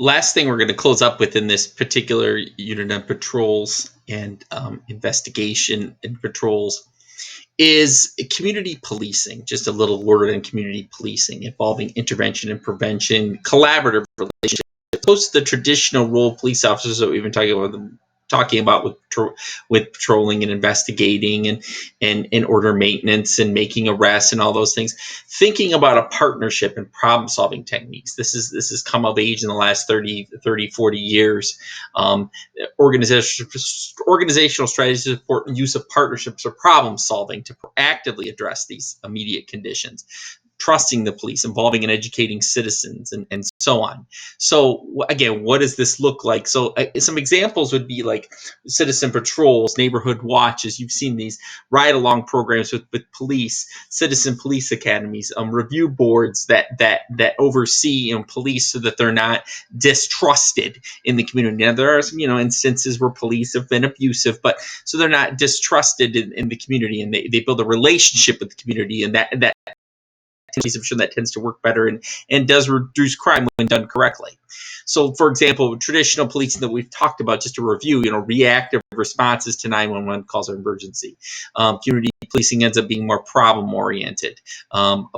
last thing we're going to close up with in this particular unit on patrols and investigation and patrols is community policing. Just a little word on community policing involving intervention and prevention, collaborative relationships, opposed to the traditional role of police officers that we've been talking about with patrolling and investigating and order maintenance and making arrests and all those things. Thinking about a partnership and problem solving techniques. This has come of age in the last 30, 40 years. Organizational strategies support use of partnerships or problem solving to proactively address these immediate conditions. Trusting the police, involving and educating citizens, and so on. So again, what does this look like? So some examples would be like citizen patrols, neighborhood watches. You've seen these ride-along programs with police, citizen police academies, review boards that oversee police so that they're not distrusted in the community. Now there are some instances where police have been abusive, but so they're not distrusted in the community, and they build a relationship with the community, and that I'm sure that tends to work better and does reduce crime when done correctly. So, for example, traditional policing that we've talked about, just to review, reactive responses to 911 calls or emergency. Community policing ends up being more problem-oriented.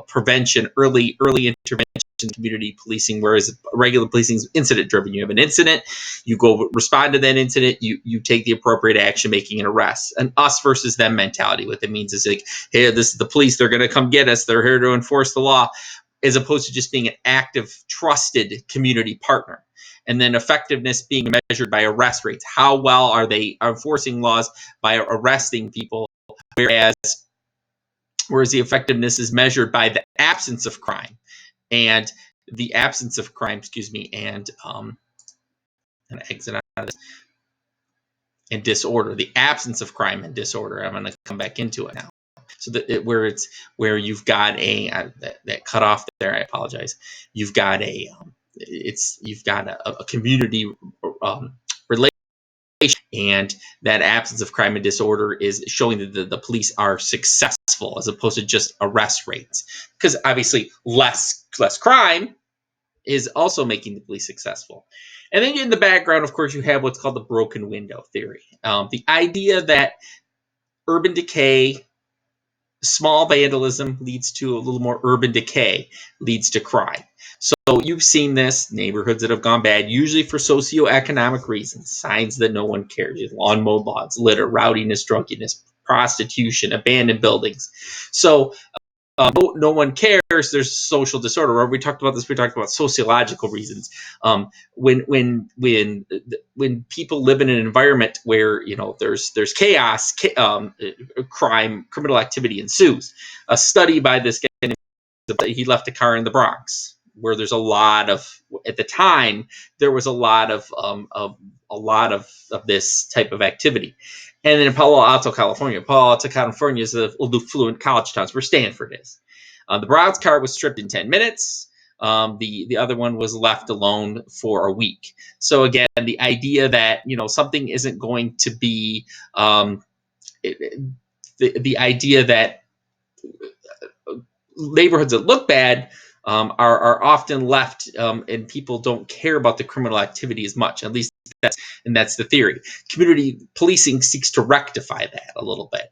Prevention, early intervention, community policing, whereas regular policing is incident-driven. You have an incident, you go respond to that incident, you take the appropriate action, making an arrest. An us versus them mentality. What that means is like, hey, this is the police, they're going to come get us, they're here to enforce the law, as opposed to just being an active, trusted community partner. And then effectiveness being measured by arrest rates. How well are they enforcing laws by arresting people, whereas the effectiveness is measured by the absence of crime. And the absence of crime, and exit out of this, and disorder. The absence of crime and disorder. I'm going to come back into it now. So where you've got that cut off there. I apologize. You've got a community relation, and that absence of crime and disorder is showing that the police are successful as opposed to just arrest rates, because obviously less crime is also making the police successful. And then in the background, of course, you have what's called the broken window theory. The idea that urban decay, small vandalism leads to a little more urban decay, leads to crime. So you've seen this, neighborhoods that have gone bad, usually for socioeconomic reasons, signs that no one cares, lawn mowed lawns, litter, rowdiness, drunkenness, prostitution, abandoned buildings. So no one cares. There's social disorder. We talked about this. We talked about sociological reasons. When people live in an environment where there's chaos, crime, criminal activity ensues. A study by this guy, he left a car in the Bronx, where there's a lot of, at the time, there was a lot of this type of activity. And then in Palo Alto, California is the affluent college towns where Stanford is. The Bronx car was stripped in 10 minutes. The other one was left alone for a week. So again, the idea that something isn't going to be the idea that neighborhoods that look bad are often left, and people don't care about the criminal activity as much. At least that's the theory. Community policing seeks to rectify that a little bit.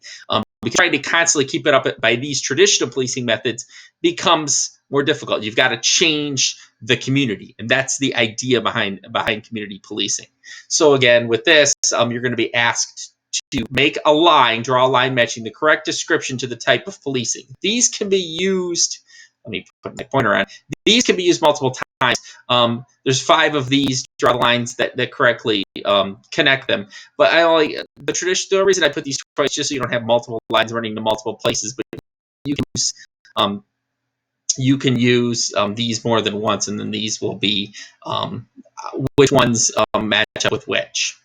Because trying to constantly keep it up by these traditional policing methods becomes more difficult. You've got to change the community, and that's the idea behind community policing. So again, with this, you're going to be asked to make a line, draw a line matching the correct description to the type of policing. These can be used. Let me put my pointer on. These can be used multiple times. There's 5 of these. Draw the lines that correctly connect them. But the reason I put these twice, just so you don't have multiple lines running to multiple places. But you can use these more than once, and then these will be which ones match up with which.